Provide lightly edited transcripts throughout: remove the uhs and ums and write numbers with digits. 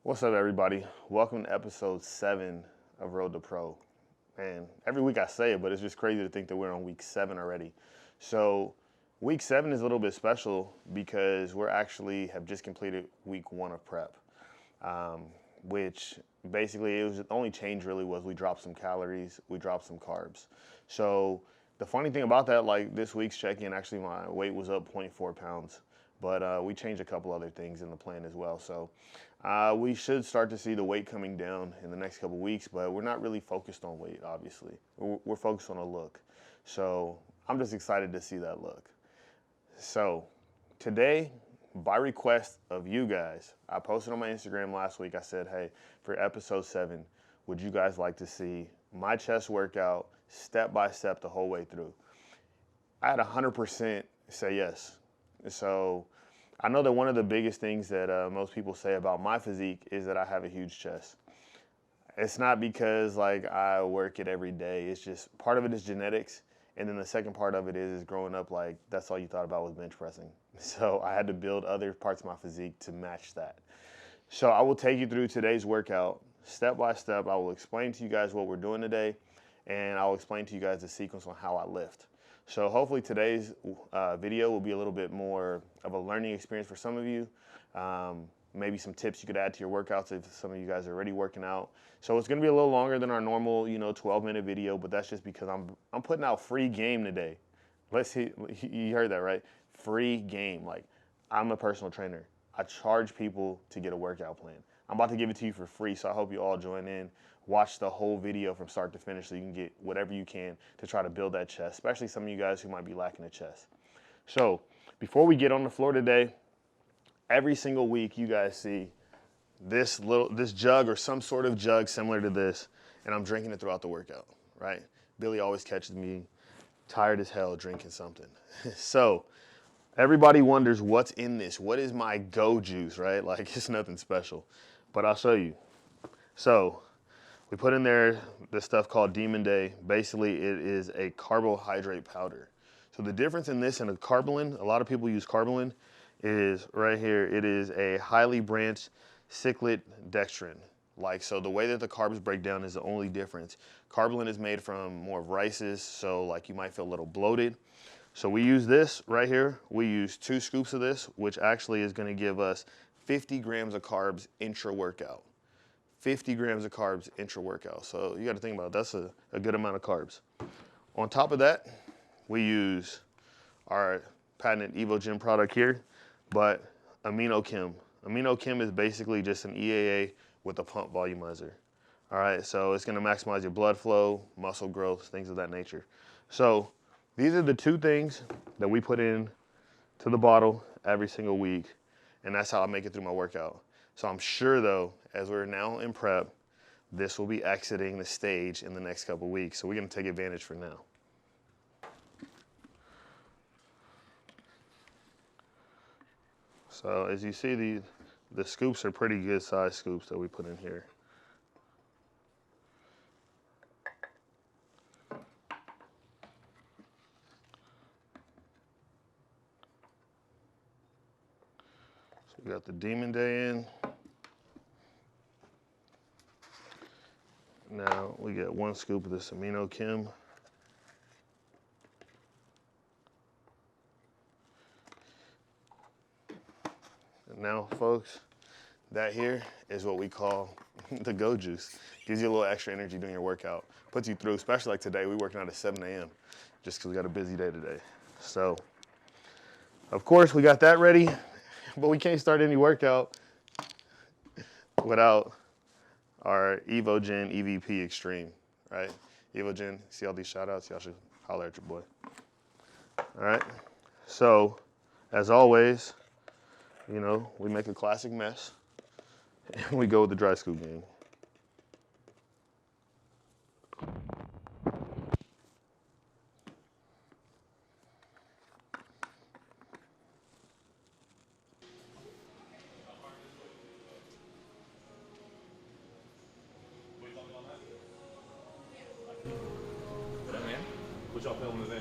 What's up, everybody? Welcome to episode 7 of Road to Pro. And every week I say it, but it's just crazy to think that we're on week 7 already. So week 7 is a little bit special because we're actually have just completed week 1 of prep, which basically it was the only change really was we dropped some calories, we dropped some carbs. So the funny thing about that, like this week's check-in, actually my weight was up 0.4 pounds. But we changed a couple other things in the plan as well. So we should start to see the weight coming down in the next couple weeks, but we're not really focused on weight, obviously. We're focused on a look. So I'm just excited to see that look. So today, by request of you guys, I posted on my Instagram last week, I said, hey, for episode 7, would you guys like to see my chest workout step by step the whole way through? I had 100% say yes. So I know that one of the biggest things that most people say about my physique is that I have a huge chest. It's not because like I work it every day. It's just part of it is genetics. And then the second part of it is growing up, like that's all you thought about was bench pressing. So I had to build other parts of my physique to match that. So I will take you through today's workout step by step. I will explain to you guys what we're doing today, and I'll explain to you guys the sequence on how I lift. So hopefully today's video will be a little bit more of a learning experience for some of you. Maybe some tips you could add to your workouts if some of you guys are already working out. So it's gonna be a little longer than our normal, 12-minute video, but that's just because I'm putting out free game today. Let's see, you heard that, right? Free game. Like, I'm a personal trainer. I charge people to get a workout plan. I'm about to give it to you for free, so I hope you all join in. Watch the whole video from start to finish so you can get whatever you can to try to build that chest, especially some of you guys who might be lacking a chest. So before we get on the floor today, every single week you guys see this jug or some sort of jug similar to this, and I'm drinking it throughout the workout, right? Billy always catches me tired as hell drinking something. So everybody wonders what's in this. What is my go juice, right? Like it's nothing special, but I'll show you. So we put in there this stuff called Demon Day. Basically, it is a carbohydrate powder. So the difference in this and a carbolin, a lot of people use carbolin, is right here. It is a highly branched cyclic dextrin. So the way that the carbs break down is the only difference. Carbolin is made from more of rices, so like you might feel a little bloated. So we use this right here. We use 2 scoops of this, which actually is gonna give us 50 grams of carbs intra-workout. 50 grams of carbs intra-workout. So you got to think about it. That's a good amount of carbs. On top of that, we use our patented EvoGym product here, but Amino Chem. Amino Chem is basically just an EAA with a pump volumizer. All right, so it's going to maximize your blood flow, muscle growth, things of that nature. So these are the 2 things that we put in to the bottle every single week, and that's how I make it through my workout. So I'm sure though, as we're now in prep, this will be exiting the stage in the next couple weeks. So we're gonna take advantage for now. So as you see, the scoops are pretty good size scoops that we put in here. So we got the Demon Day in. Now we get 1 scoop of this Amino Chem. And now, folks, that here is what we call the go juice. Gives you a little extra energy during your workout. Puts you through, especially like today, we working out at 7 a.m. just because we got a busy day today. So, of course, we got that ready, but we can't start any workout without our EvoGen EVP Extreme, right? EvoGen, see all these shout outs? Y'all should holler at your boy. All right, so as always, we make a classic mess and we go with the dry scoop game. What y'all filming today?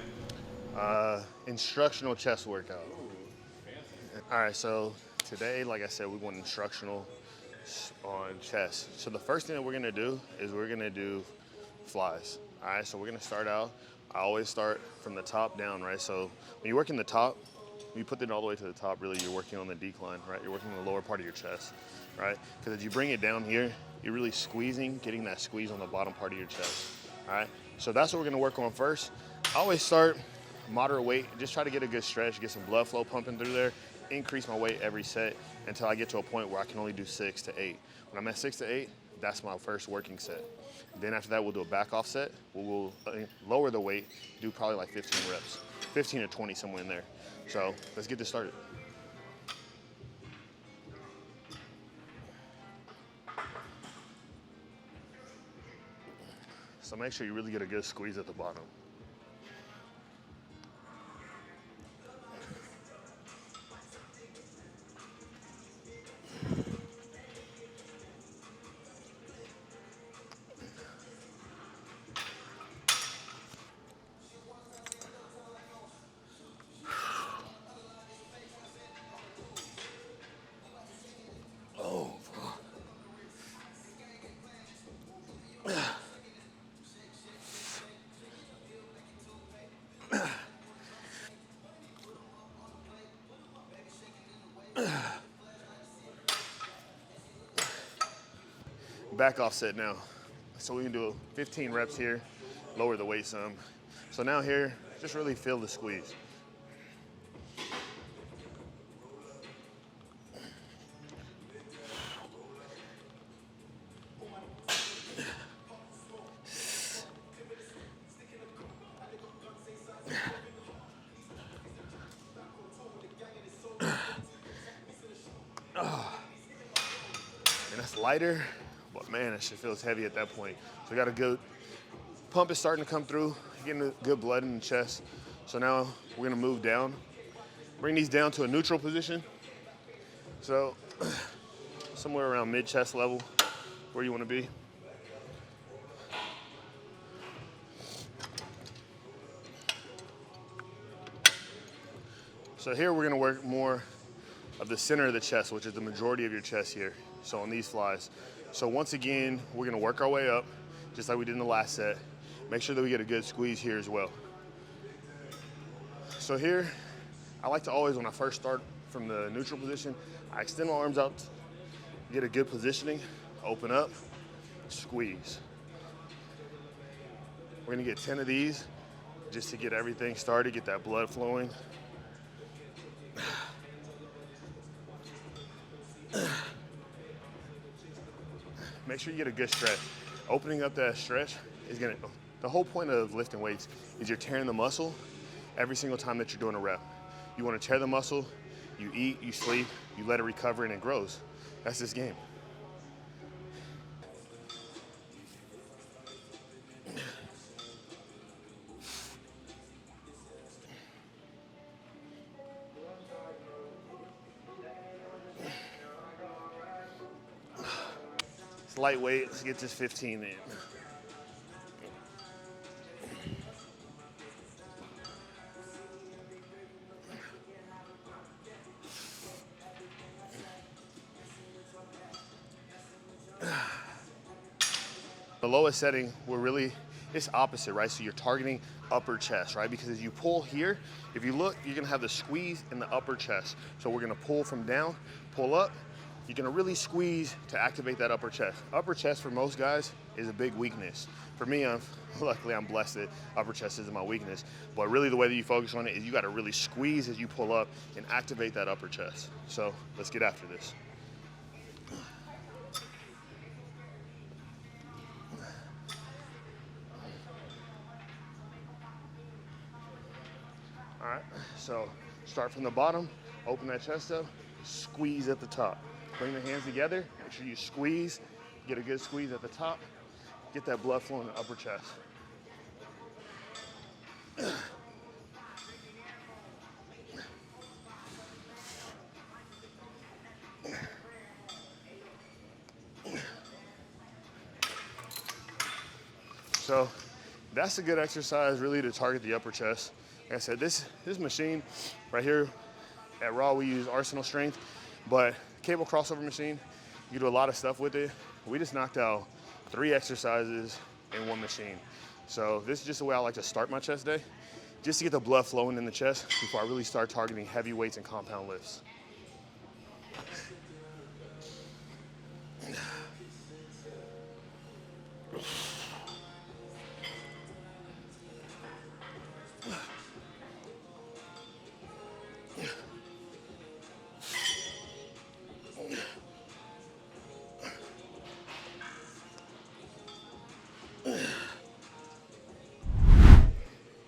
Instructional chest workout. All right, so today, like I said, we went instructional. on chest. So the first thing that we're gonna do is we're gonna do flies. All right, so we're gonna start out, I always start from the top down, right? So when you work in the top, when you put it all the way to the top, really you're working on the decline, right? You're working on the lower part of your chest, right? Because as you bring it down here, you're really squeezing, getting that squeeze on the bottom part of your chest, all right? So that's what we're gonna work on first. I always start moderate weight, just try to get a good stretch, get some blood flow pumping through there, increase my weight every set until I get to a point where I can only do 6 to 8. When I'm at 6 to 8, that's my first working set. Then after that, we'll do a back off set. We'll lower the weight, do probably like 15 reps, 15 to 20, somewhere in there. So let's get this started. So make sure you really get a good squeeze at the bottom. Back off set now. So we can do 15 reps here, lower the weight some. So now here, just really feel the squeeze. And that's lighter, but man, that shit feels heavy at that point. So we got a good pump is starting to come through, getting a good blood in the chest. So now we're gonna move down, bring these down to a neutral position. So somewhere around mid chest level, where you wanna be. So here we're gonna work more of the center of the chest, which is the majority of your chest here. So on these flies. So once again, we're gonna work our way up, just like we did in the last set. Make sure that we get a good squeeze here as well. So here, I like to always, when I first start from the neutral position, I extend my arms out, get a good positioning, open up, squeeze. We're gonna get 10 of these just to get everything started, get that blood flowing. Make sure you get a good stretch. Opening up that stretch is the whole point of lifting weights is you're tearing the muscle every single time that you're doing a rep. You wanna tear the muscle, you eat, you sleep, you let it recover and it grows. That's this game. It's lightweight, let's get this 15 in. The lowest setting, it's opposite, right? So you're targeting upper chest, right? Because as you pull here, if you look, you're gonna have the squeeze in the upper chest. So we're gonna pull from down, pull up. You're gonna really squeeze to activate that upper chest. Upper chest for most guys is a big weakness. For me, luckily I'm blessed that upper chest isn't my weakness. But really the way that you focus on it is you gotta really squeeze as you pull up and activate that upper chest. So let's get after this. All right, so start from the bottom, open that chest up, squeeze at the top. Bring the hands together, make sure you squeeze, get a good squeeze at the top, get that blood flow in the upper chest. So that's a good exercise really to target the upper chest. Like I said, this machine right here at Raw, we use Arsenal strength, but cable crossover machine, You do a lot of stuff with it. We just knocked out 3 exercises in 1 machine. So this is just the way I like to start my chest day, just to get the blood flowing in the chest before I really start targeting heavy weights and compound lifts.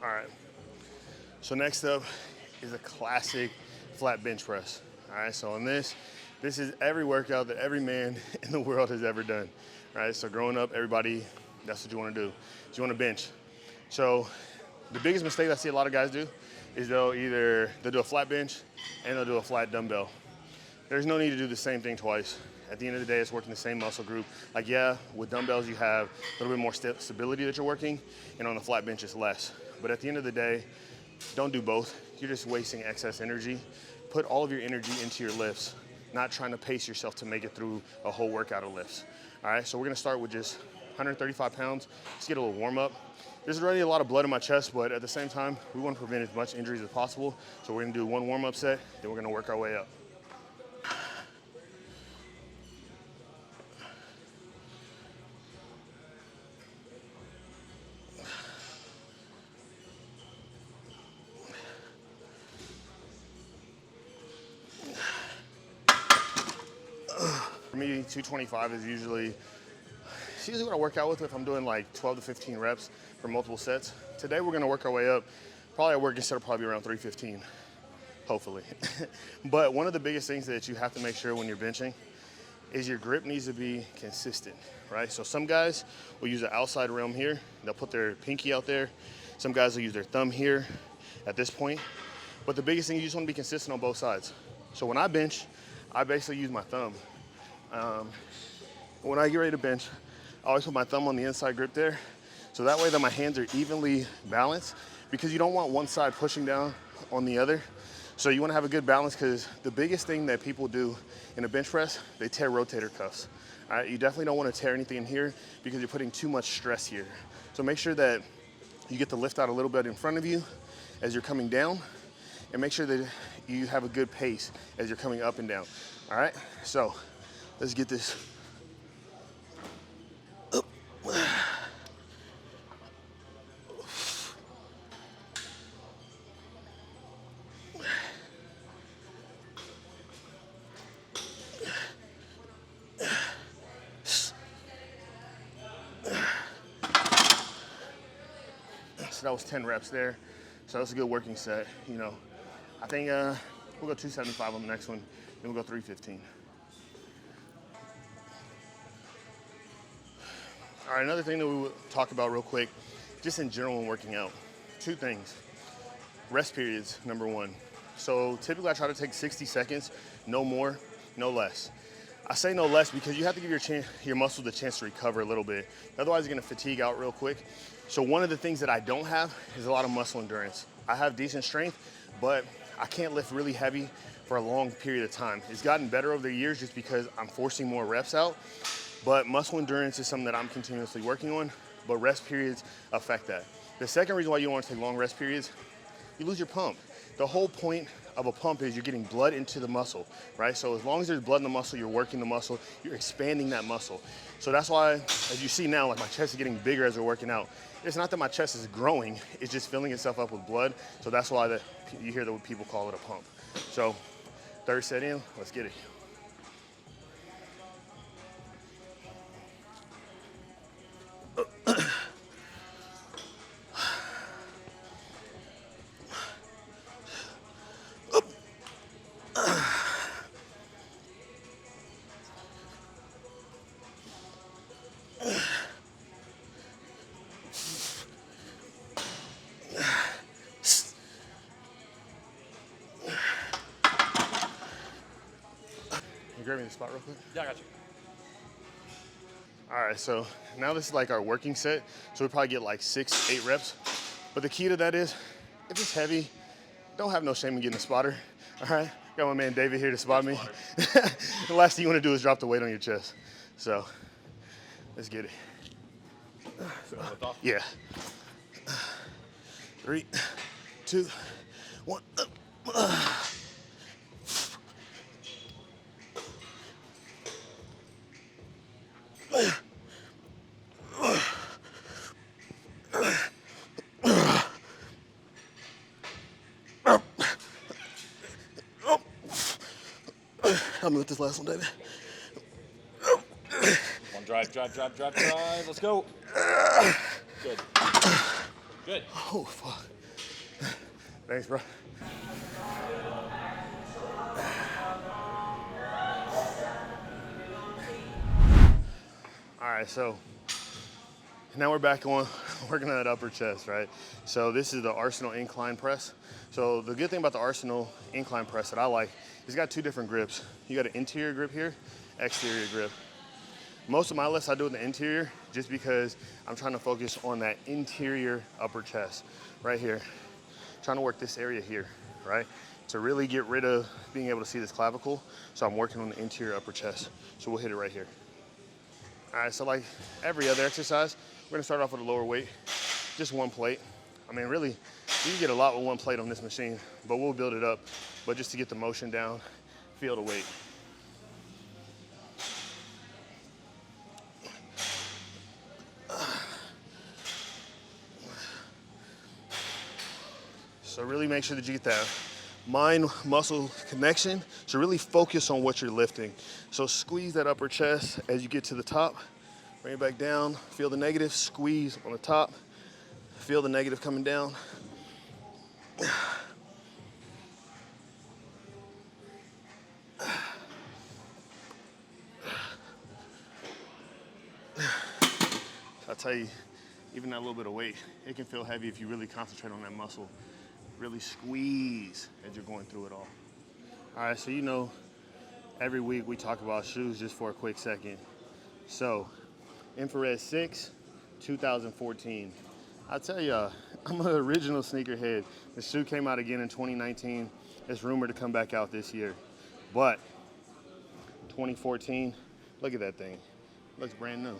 All right, so next up is a classic flat bench press. All right, so on this is every workout that every man in the world has ever done. All right, so growing up, everybody, that's what you wanna do. You wanna bench. So the biggest mistake I see a lot of guys do is they'll do a flat bench and they'll do a flat dumbbell. There's no need to do the same thing twice. At the end of the day, it's working the same muscle group. Like, yeah, with dumbbells, you have a little bit more stability that you're working, and on the flat bench, it's less. But at the end of the day, don't do both. You're just wasting excess energy. Put all of your energy into your lifts, not trying to pace yourself to make it through a whole workout of lifts. All right, so we're gonna start with just 135 pounds. Just get a little warm up. There's already a lot of blood in my chest, but at the same time, we wanna prevent as much injuries as possible. So we're gonna do 1 warm up set, then we're gonna work our way up. For me, 225 is usually what I work out with if I'm doing like 12 to 15 reps for multiple sets. Today we're gonna work our way up. Probably our working set will probably be around 315, hopefully. But one of the biggest things that you have to make sure when you're benching is your grip needs to be consistent, right? So some guys will use the outside realm here. They'll put their pinky out there. Some guys will use their thumb here at this point. But the biggest thing, you just wanna be consistent on both sides. So when I bench, I basically use my thumb. When I get ready to bench, I always put my thumb on the inside grip there. So that way that my hands are evenly balanced, because you don't want one side pushing down on the other. So you wanna have a good balance, because the biggest thing that people do in a bench press, they tear rotator cuffs. All right, you definitely don't wanna tear anything in here because you're putting too much stress here. So make sure that you get the lift out a little bit in front of you as you're coming down, and make sure that you have a good pace as you're coming up and down. All right, so let's get this up. So that was 10 reps there. So that's a good working set, you know. I think we'll go 275 on the next one, then we'll go 315. All right, another thing that we will talk about real quick, just in general when working out, 2 things. Rest periods, number 1. So typically I try to take 60 seconds, no more, no less. I say no less because you have to give your muscles the chance to recover a little bit. Otherwise, you're gonna fatigue out real quick. So one of the things that I don't have is a lot of muscle endurance. I have decent strength, but I can't lift really heavy for a long period of time. It's gotten better over the years just because I'm forcing more reps out, but muscle endurance is something that I'm continuously working on, but rest periods affect that. The second reason why you don't want to take long rest periods, you lose your pump. The whole point of a pump is you're getting blood into the muscle, right? So as long as there's blood in the muscle, you're working the muscle, you're expanding that muscle. So that's why, as you see now, like my chest is getting bigger as we're working out. It's not that my chest is growing, it's just filling itself up with blood. So that's why you hear that people call it a pump. So third set in, let's get it. Grab me the spot real quick. Yeah, I got you. All right, so now this is like our working set. So we probably get like 6, 8 reps. But the key to that is, if it's heavy, don't have no shame in getting a spotter. All right, got my man David here to spot me. The last thing you want to do is drop the weight on your chest. So, let's get it. Yeah. 3, 2, 1. Help me with this last one, David. Come on, drive. Let's go. Good. Good. Oh, fuck. Thanks, bro. All right, so now we're back on working on that upper chest, right? So this is the Arsenal Incline Press. So the good thing about the Arsenal Incline Press that I like, it's got 2 different grips. You got an interior grip here, exterior grip. Most of my lifts I do in the interior just because I'm trying to focus on that interior upper chest right here. Trying to work this area here, right? To really get rid of being able to see this clavicle. So I'm working on the interior upper chest. So we'll hit it right here. All right, so like every other exercise, we're gonna start off with a lower weight, just 1 plate. I mean, really, you can get a lot with 1 plate on this machine, but we'll build it up. But just to get the motion down, feel the weight. So really make sure that you get that mind-muscle connection. So really focus on what you're lifting. So squeeze that upper chest as you get to the top. Bring it back down. Feel the negative. Squeeze on the top. Feel the negative coming down. I'll tell you, even that little bit of weight, it can feel heavy if you really concentrate on that muscle. Really squeeze as you're going through it all. All right, so you know, every week we talk about shoes just for a quick second. So, Infrared 6, 2014. I tell y'all, I'm an original sneakerhead. The shoe came out again in 2019. It's rumored to come back out this year. But 2014, look at that thing. Looks brand new.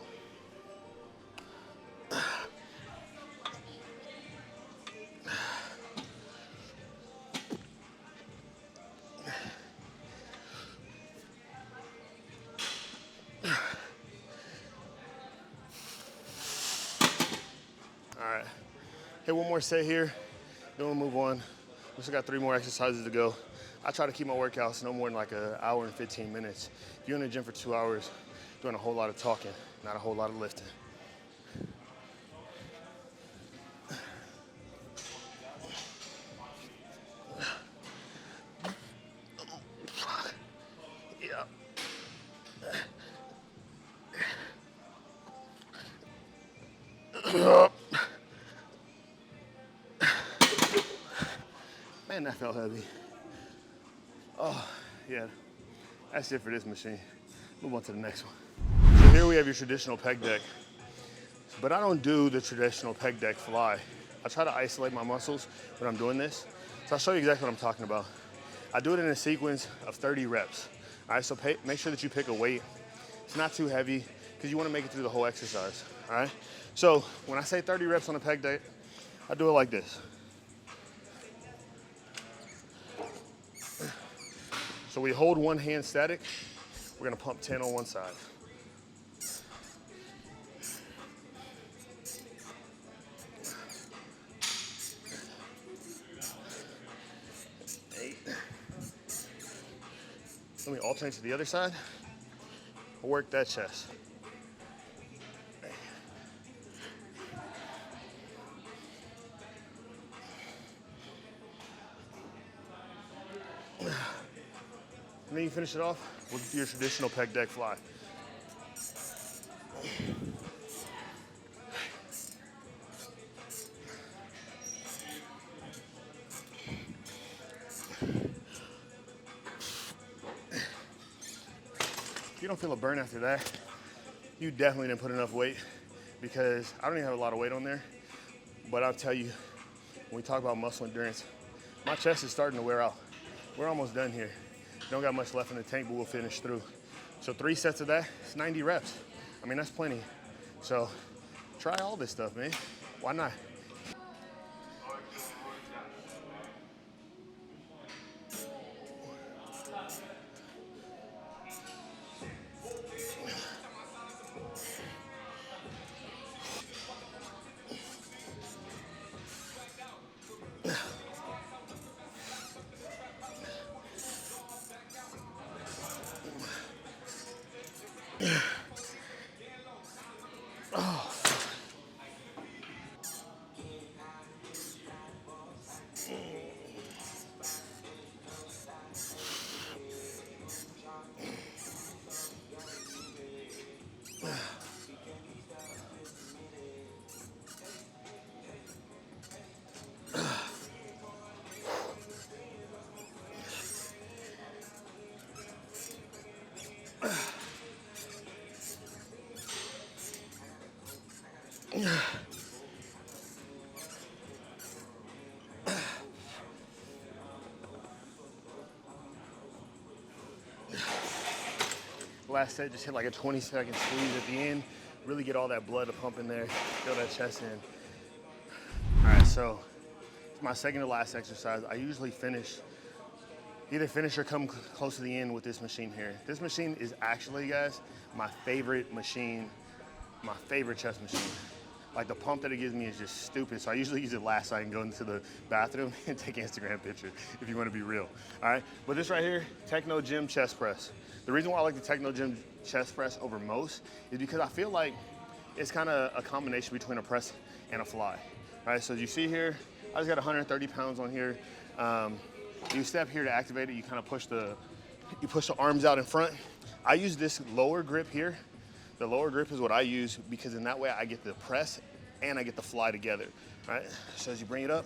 All right, hit 1 more set here, then we'll move on. We still got 3 more exercises to go. I try to keep my workouts no more than like an hour and 15 minutes. If you're in the gym for 2 hours, doing a whole lot of talking, not a whole lot of lifting. Man, that felt heavy. Oh, yeah, that's it for this machine. Move on to the next one. So here we have your traditional pec deck, but I don't do the traditional pec deck fly. I try to isolate my muscles when I'm doing this. So I'll show you exactly what I'm talking about. I do it in a sequence of 30 reps. All right, so make sure that you pick a weight. It's not too heavy because you want to make it through the whole exercise, all right? So when I say 30 reps on a pec deck, I do it like this. So we hold one hand static. We're gonna pump 10 on one side. Let me alternate to the other side. Work that chest. And then you finish it off with your traditional pec deck fly. If you don't feel a burn after that, you definitely didn't put enough weight, because I don't even have a lot of weight on there. But I'll tell you, when we talk about muscle endurance, my chest is starting to wear out. We're almost done here. Don't got much left in the tank, but we'll finish through. So 3 sets of that, it's 90 reps. I mean, that's plenty. So try all this stuff, man. Why not? Last set, just hit like a 20-second squeeze at the end. Really get all that blood pumping there, feel that chest in. All right, so it's my second to last exercise. I usually either finish or come close to the end with this machine here. This machine is actually, guys, my favorite machine, my favorite chest machine. Like the pump that it gives me is just stupid. So I usually use it last so I can go into the bathroom and take an Instagram picture if you want to be real. All right, but this right here, Techno Gym chest press. The reason why I like the Techno Gym chest press over most is because I feel like it's kind of a combination between a press and a fly. All right, so as you see here, I just got 130 pounds on here. You step here to activate it, you kind of push the arms out in front. I use this lower grip here. The lower grip is what I use because in that way I get the press and I get the fly together, right? So as you bring it up,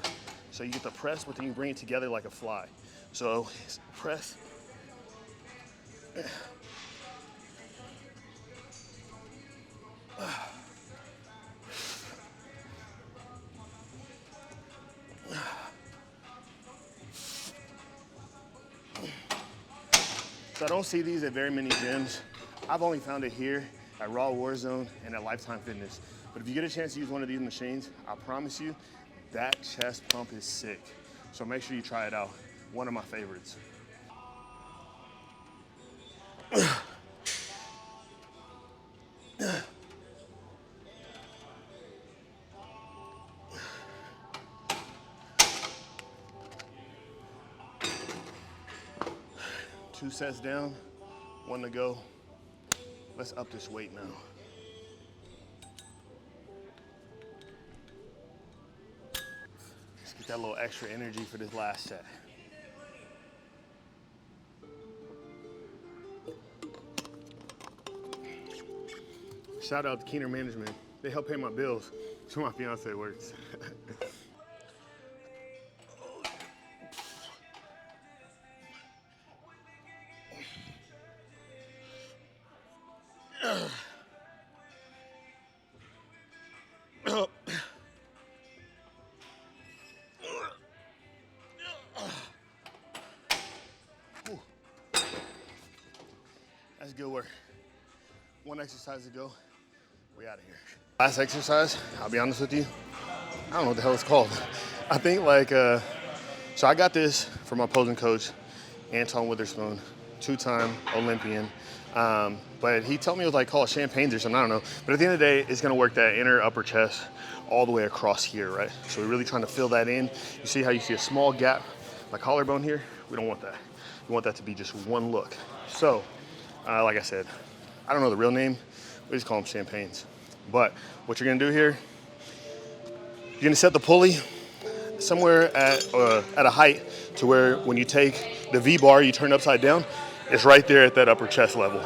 so you get the press, but then you bring it together like a fly. So press. So I don't see these at very many gyms. I've only found it here at Raw Warzone and at Lifetime Fitness. But if you get a chance to use one of these machines, I promise you, that chest pump is sick. So make sure you try it out. One of my favorites. Two sets down, one to go. Let's up this weight now. Let's get that little extra energy for this last set. Shout out to Keener Management. They help pay my bills. That's where my fiance works. That's good work. One exercise to go. We out of here. Last exercise, I'll be honest with you, I don't know what the hell it's called. I think so I got this from my opposing coach, Anton Witherspoon, 2-time Olympian. But he told me it was like called champagnes or something, I don't know. But at the end of the day, it's gonna work that inner upper chest all the way across here, right? So we're really trying to fill that in. You see how you see a small gap, my collarbone here? We don't want that. We want that to be just one look. So, like I said, I don't know the real name. We just call them champagnes. But what you're gonna do here, you're gonna set the pulley somewhere at a height to where when you take the V-bar, you turn upside down, it's right there at that upper chest level.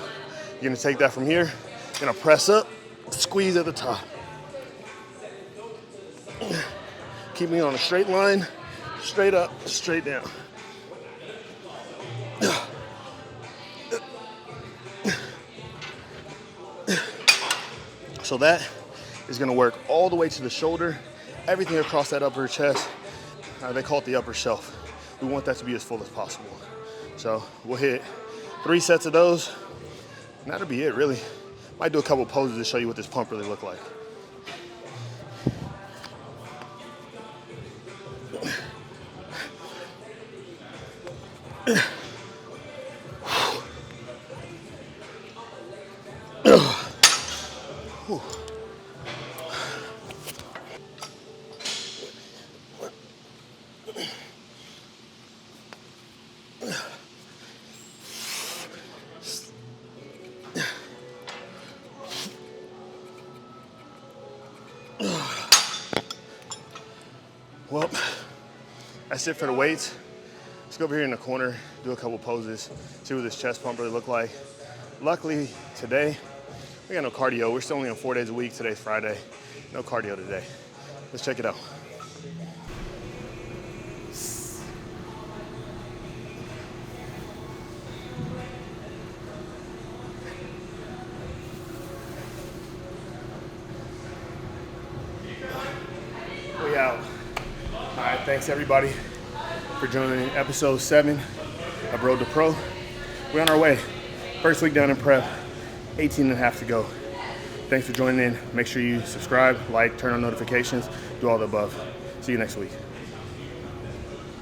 You're gonna take that from here, you're gonna press up, squeeze at the top. Keep me on a straight line, straight up, straight down. So that is gonna work all the way to the shoulder, everything across that upper chest. They call it the upper shelf. We want that to be as full as possible. So we'll hit 3 sets of those, and that'll be it, really. Might do a couple poses to show you what this pump really look like. Well, that's it for the weights. Let's go over here in the corner, do a couple poses, see what this chest pump really look like. Luckily, today, we got no cardio. We're still only on 4 days a week. Today's Friday. No cardio today. Let's check it out. We out. All right, thanks everybody for joining episode 7 of Road to Pro. We're on our way. First week down in prep, 18 and a half to go. Thanks for joining in. Make sure you subscribe, like, turn on notifications, do all the above. See you next week.